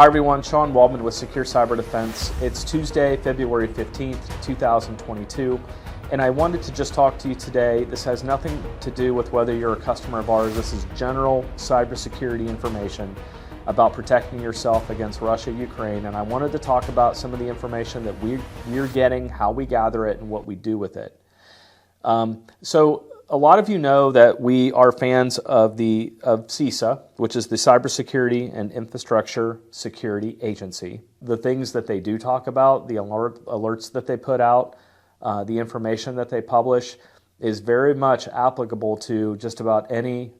Hi everyone, Shawn Waldman with Secure Cyber Defense. It's Tuesday, February 15th, 2022, and I wanted to just talk to you today. This has nothing to do with whether you're a customer of ours. This is general cybersecurity information about protecting yourself against Russia, Ukraine, and I wanted to talk about some of the information that we're getting, how we gather it, and what we do with it. So a lot of you know that we are fans of CISA, which is the Cybersecurity and Infrastructure Security Agency. The things that they do talk about, the alerts that they put out, the information that they publish is very much applicable to just about any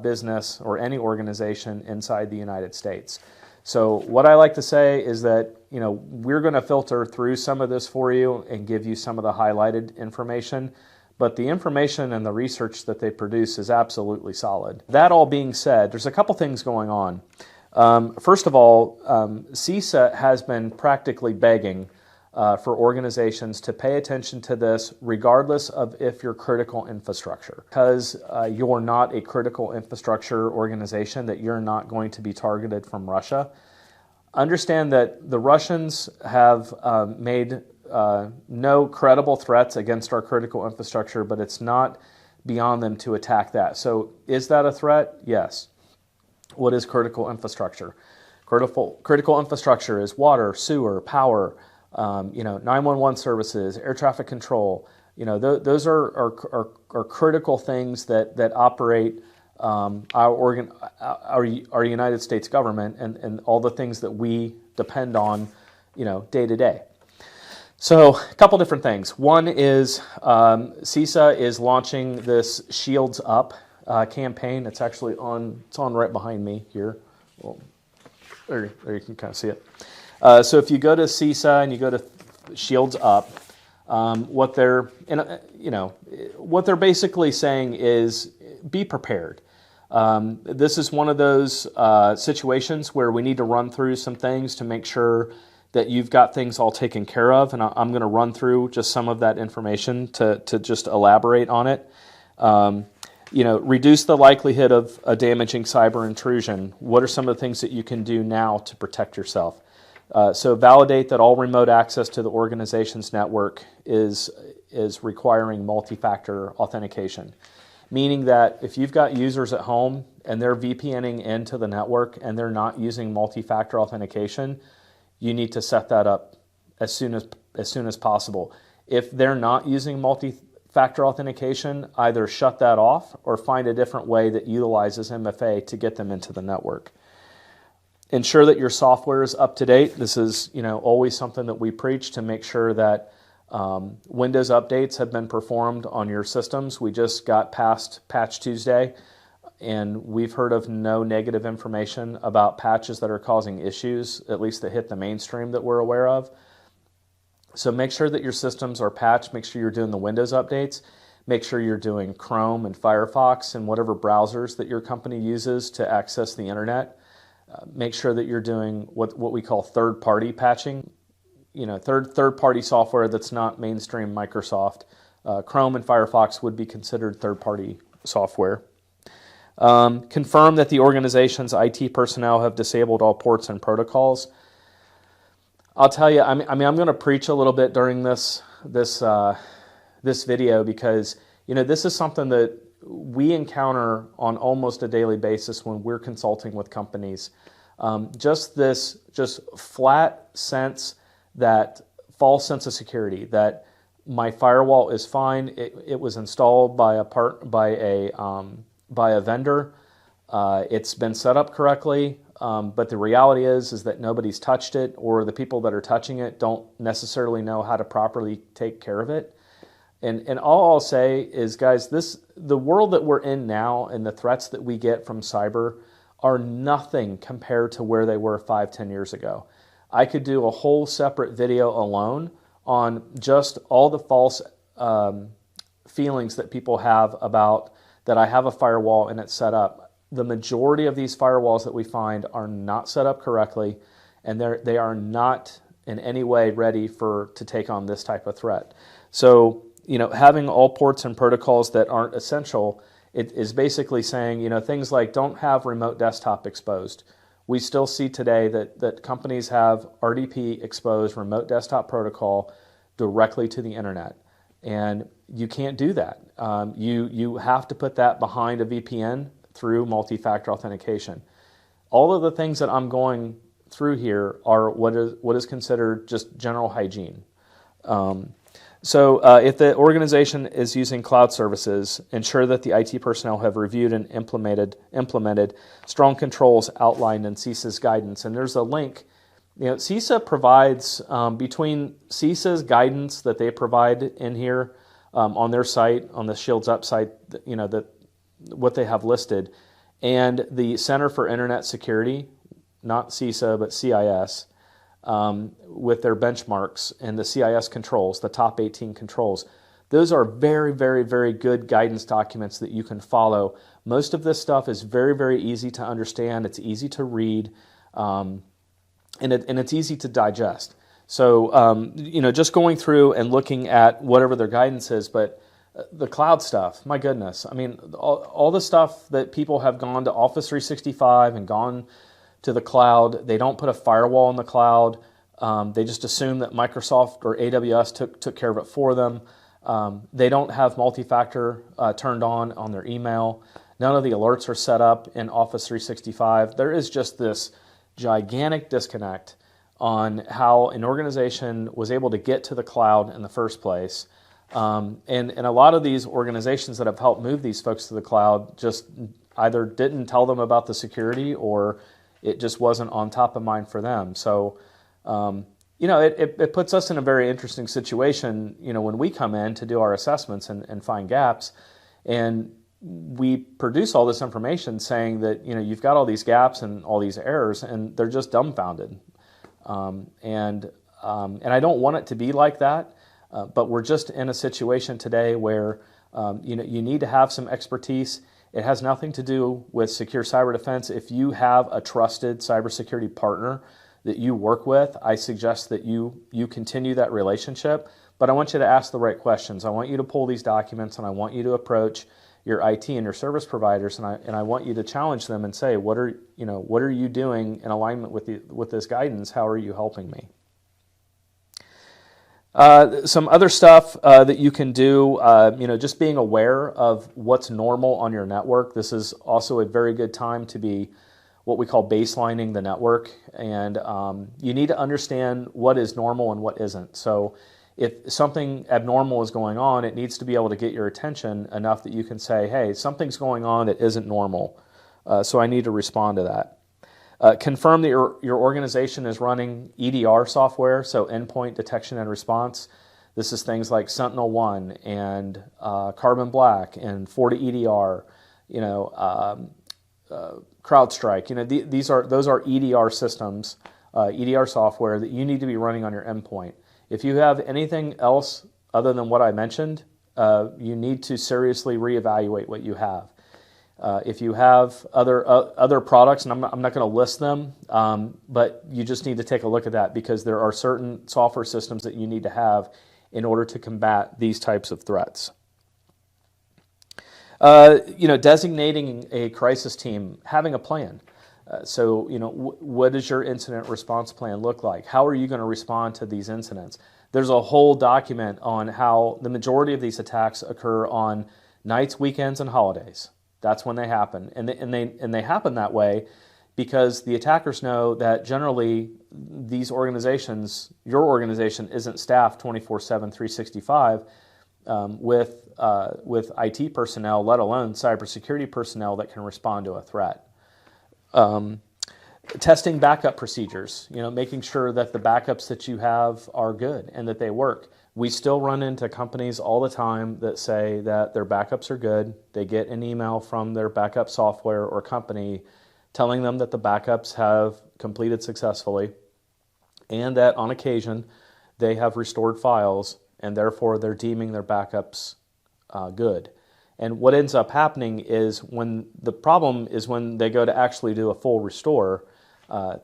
business or any organization inside the United States. So what I like to say is that, we're going to filter through some of this for you and give you some of the highlighted information. But the information and the research that they produce is absolutely solid. That all being said, there's a couple things going on. First of all, CISA has been practically begging for organizations to pay attention to this regardless of if you're critical infrastructure. Because you're not a critical infrastructure organization, that you're not going to be targeted from Russia. Understand that the Russians have made no credible threats against our critical infrastructure, but it's not beyond them to attack that. So is that a threat? Yes. What is critical infrastructure? Critical infrastructure is water, sewer, power, 911 services, air traffic control. Those are critical things that operate our United States government and all the things that we depend on, day to day. So a couple different things. One is CISA is launching this Shields Up campaign. It's actually on right behind me here. Well, there you can kind of see it. So if you go to CISA and you go to Shields Up, what they're basically saying is be prepared. This is one of those situations where we need to run through some things to make sure that you've got things all taken care of, and I'm going to run through just some of that information to just elaborate on it. Reduce the likelihood of a damaging cyber intrusion. What are some of the things that you can do now to protect yourself? So validate that all remote access to the organization's network is requiring multi-factor authentication, meaning that if you've got users at home and they're VPNing into the network and they're not using multi-factor authentication, you need to set that up as soon as possible. If they're not using multi-factor authentication, either shut that off or find a different way that utilizes MFA to get them into the network. Ensure that your software is up to date. This is always something that we preach, to make sure that Windows updates have been performed on your systems. We just got past Patch Tuesday, and we've heard of no negative information about patches that are causing issues, at least that hit the mainstream that we're aware of. So make sure that your systems are patched. Make sure you're doing the Windows updates. Make sure you're doing Chrome and Firefox and whatever browsers that your company uses to access the internet. Make sure that you're doing what we call third-party patching. Third-party software that's not mainstream Microsoft. Chrome and Firefox would be considered third-party software. Confirm that the organization's IT personnel have disabled all ports and protocols. I'll tell you, I'm going to preach a little bit during this video, because this is something that we encounter on almost a daily basis when we're consulting with companies. Just flat sense, that false sense of security, that my firewall is fine. It was installed by a vendor. It's been set up correctly, but the reality is that nobody's touched it, or the people that are touching it don't necessarily know how to properly take care of it. And all I'll say is, guys, the world that we're in now and the threats that we get from cyber are nothing compared to where they were 5-10 years ago. I could do a whole separate video alone on just all the false feelings that people have about that I have a firewall and it's set up. The majority of these firewalls that we find are not set up correctly, and they are not in any way ready to take on this type of threat. So, having all ports and protocols that aren't essential, it is basically saying, things like don't have remote desktop exposed. we still see today that companies have RDP exposed remote desktop protocol directly to the internet. And you can't do that. You have to put that behind a VPN through multi-factor authentication. All of the things that I'm going through here are what is considered just general hygiene. So if the organization is using cloud services, ensure that the IT personnel have reviewed and implemented strong controls outlined in CIS Guidance. And there's a link. CISA provides, between CIS's guidance that they provide in here on their site, on the Shields Up site, what they have listed, and the Center for Internet Security, not CISA, but CIS, with their benchmarks and the CIS controls, the top 18 controls. Those are very, very, very good guidance documents that you can follow. Most of this stuff is very, very easy to understand. It's easy to read, and it's easy to digest. So, just going through and looking at whatever their guidance is, but the cloud stuff, my goodness. I mean, all the stuff that people have gone to Office 365 and gone to the cloud, they don't put a firewall in the cloud. They just assume that Microsoft or AWS took care of it for them. They don't have multi-factor turned on their email. None of the alerts are set up in Office 365. There is just this gigantic disconnect on how an organization was able to get to the cloud in the first place. And a lot of these organizations that have helped move these folks to the cloud just either didn't tell them about the security or it just wasn't on top of mind for them. So, it puts us in a very interesting situation, when we come in to do our assessments and find gaps, and we produce all this information saying that, you've got all these gaps and all these errors, and they're just dumbfounded. And I don't want it to be like that, but we're just in a situation today where, you need to have some expertise. It has nothing to do with secure cyber defense. If you have a trusted cybersecurity partner that you work with, I suggest that you continue that relationship. But I want you to ask the right questions. I want you to pull these documents, and I want you to approach your IT and your service providers, and I want you to challenge them and say, what are you doing in alignment with this guidance? How are you helping me? Some other stuff that you can do, just being aware of what's normal on your network. This is also a very good time to be what we call baselining the network, and you need to understand what is normal and what isn't. So if something abnormal is going on, it needs to be able to get your attention enough that you can say, hey, something's going on that isn't normal, so I need to respond to that. Confirm that your organization is running EDR software, so endpoint detection and response. This is things like SentinelOne and Carbon Black and FortiEDR, CrowdStrike. Those are EDR systems, EDR software that you need to be running on your endpoint. If you have anything else other than what I mentioned, you need to seriously reevaluate what you have. If you have other products, and I'm not going to list them, but you just need to take a look at that, because there are certain software systems that you need to have in order to combat these types of threats. Designating a crisis team, having a plan. What does your incident response plan look like? How are you going to respond to these incidents? There's a whole document on how the majority of these attacks occur on nights, weekends, and holidays. That's when they happen, and they happen that way because the attackers know that generally these organizations, your organization, isn't staffed 24/7, 365 with IT personnel, let alone cybersecurity personnel that can respond to a threat. Testing backup procedures, making sure that the backups that you have are good and that they work. We still run into companies all the time that say that their backups are good. They get an email from their backup software or company telling them that the backups have completed successfully and that on occasion they have restored files, and therefore they're deeming their backups good. And what ends up happening is when they go to actually do a full restore,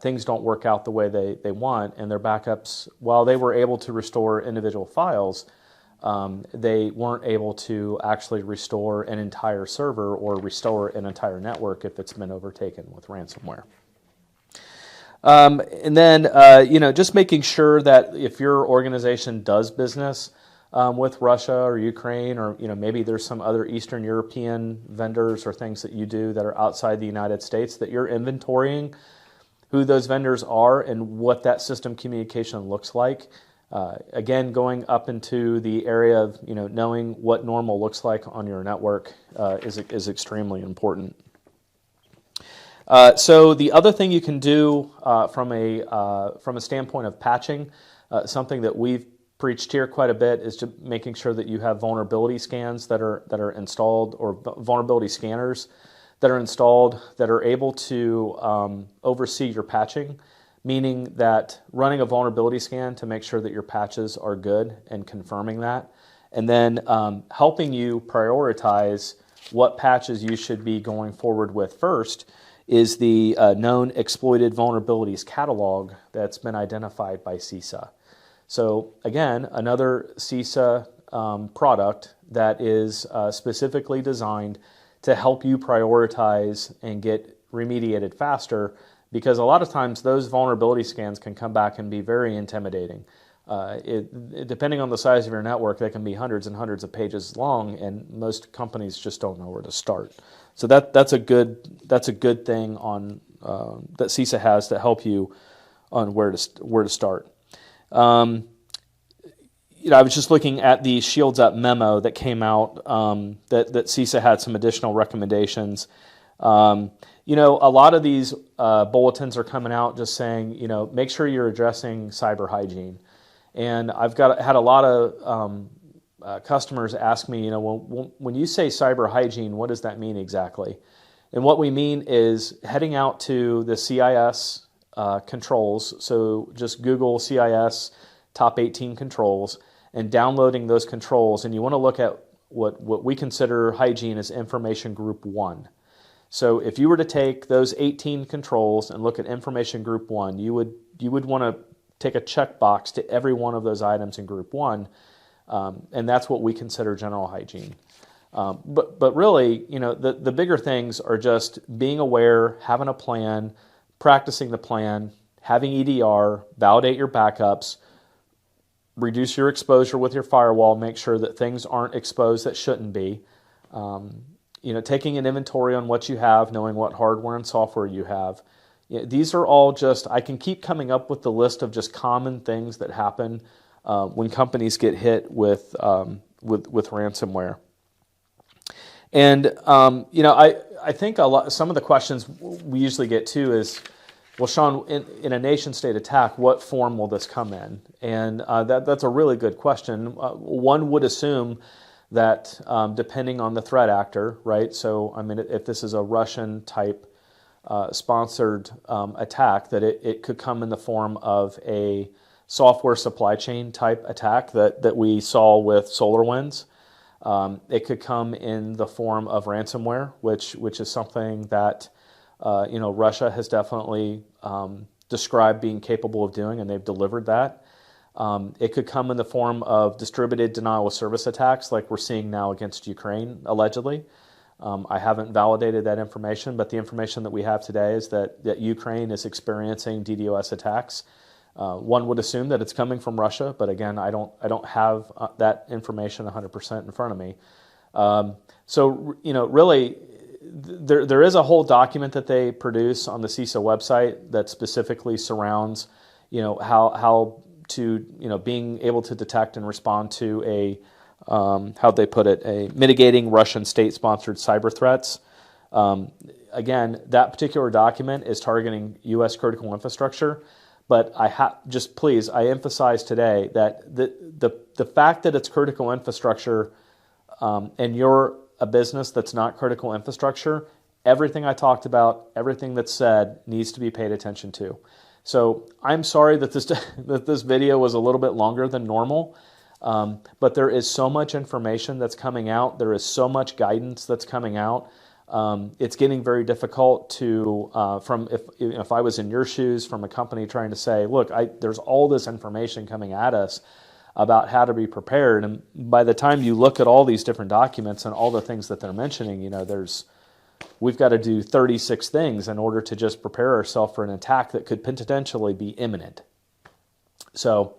things don't work out the way they want, and their backups, while they were able to restore individual files, they weren't able to actually restore an entire server or restore an entire network if it's been overtaken with ransomware. And then, just making sure that if your organization does business with Russia or Ukraine, or maybe there's some other Eastern European vendors or things that you do that are outside the United States, that you're inventorying who those vendors are and what that system communication looks like. Again, going up into the area of knowing what normal looks like on your network is extremely important. So the other thing you can do from a standpoint of patching, something that we've preached here quite a bit, is just making sure that you have vulnerability scans that are installed, or vulnerability scanners that are installed, that are able to oversee your patching, meaning that running a vulnerability scan to make sure that your patches are good and confirming that, and then helping you prioritize what patches you should be going forward with first is the known exploited vulnerabilities catalog that's been identified by CISA. So again, another CISA product that is specifically designed to help you prioritize and get remediated faster, because a lot of times those vulnerability scans can come back and be very intimidating. Depending on the size of your network, they can be hundreds and hundreds of pages long, and most companies just don't know where to start. So that's a good thing on that CISA has to help you on where to start. I was just looking at the Shields Up memo that came out that CISA had some additional recommendations. A lot of these bulletins are coming out just saying, make sure you're addressing cyber hygiene. And I've had a lot of customers ask me, when you say cyber hygiene, what does that mean exactly? And what we mean is heading out to the CIS controls. So just Google CIS top 18 controls and downloading those controls. And you want to look at what we consider hygiene as information group 1. So if you were to take those 18 controls and look at information group 1, you would want to take a checkbox to every one of those items in group 1, and that's what we consider general hygiene. But really, the bigger things are just being aware, having a plan, practicing the plan, having EDR, validate your backups, reduce your exposure with your firewall, make sure that things aren't exposed that shouldn't be. Taking an inventory on what you have, knowing what hardware and software you have. These are all just, I can keep coming up with the list of just common things that happen when companies get hit with ransomware. And I think some of the questions we usually get too is, well, Shawn, in a nation-state attack, what form will this come in? And that's a really good question. One would assume that depending on the threat actor, right? So, if this is a Russian-type sponsored attack, that it could come in the form of a software supply chain type attack that we saw with SolarWinds. It could come in the form of ransomware, which is something that Russia has definitely described being capable of doing, and they've delivered that. It could come in the form of distributed denial of service attacks like we're seeing now against Ukraine, allegedly. I haven't validated that information, but the information that we have today is that Ukraine is experiencing DDoS attacks. One would assume that it's coming from Russia, but again, I don't have that information 100% in front of me. So really, there is a whole document that they produce on the CISA website that specifically surrounds, how to, being able to detect and respond to a mitigating Russian state-sponsored cyber threats. Again, that particular document is targeting U.S. critical infrastructure, but I emphasize today that the fact that it's critical infrastructure and you're a business that's not critical infrastructure, everything I talked about, everything that's said needs to be paid attention to. So I'm sorry that this video was a little bit longer than normal, but there is so much information that's coming out. There is so much guidance that's coming out. It's getting very difficult to, if I was in your shoes from a company trying to say, look, there's all this information coming at us about how to be prepared. And by the time you look at all these different documents and all the things that they're mentioning, there's we've got to do 36 things in order to just prepare ourselves for an attack that could potentially be imminent. So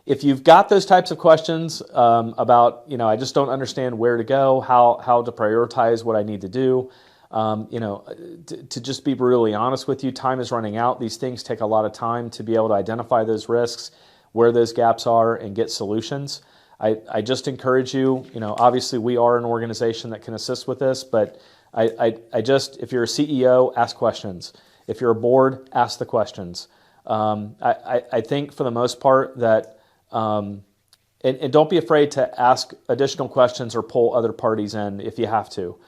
if you've got those types of questions about, I just don't understand where to go, how to prioritize what I need to do, to just be brutally honest with you, time is running out. These things take a lot of time to be able to identify those risks, where those gaps are, and get solutions. I just encourage you, obviously we are an organization that can assist with this, but if you're a CEO, ask questions. If you're a board, ask the questions. I think for the most part that, and don't be afraid to ask additional questions or pull other parties in if you have to.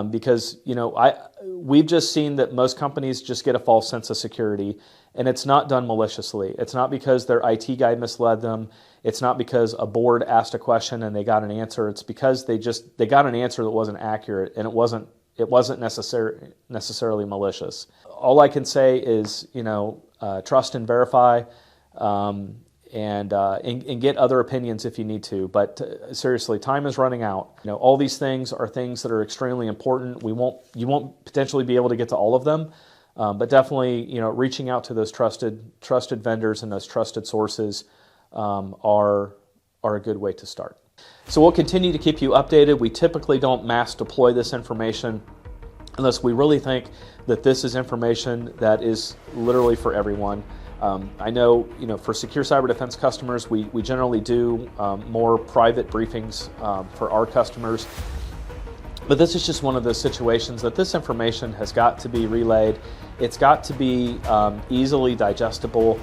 Because we've just seen that most companies just get a false sense of security, and it's not done maliciously. It's not because their IT guy misled them. It's not because a board asked a question and they got an answer. It's because they got an answer that wasn't accurate, and it wasn't necessarily malicious. All I can say is trust and verify. And get other opinions if you need to. But seriously, time is running out. All these things are things that are extremely important. You won't potentially be able to get to all of them, but definitely, reaching out to those trusted vendors and those trusted sources are a good way to start. So we'll continue to keep you updated. We typically don't mass deploy this information unless we really think that this is information that is literally for everyone. I know, for secure cyber defense customers, we generally do more private briefings for our customers. But this is just one of those situations that this information has got to be relayed. It's got to be easily digestible.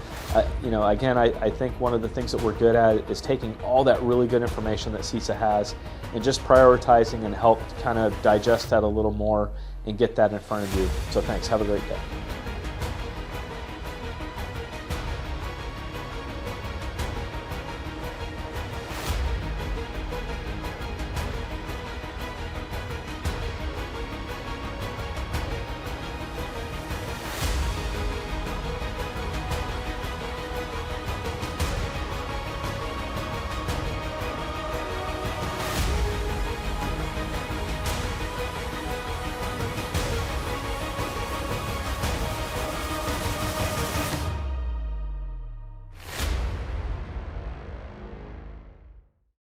Again, I think one of the things that we're good at is taking all that really good information that CISA has and just prioritizing and help kind of digest that a little more and get that in front of you. So thanks. Have a great day.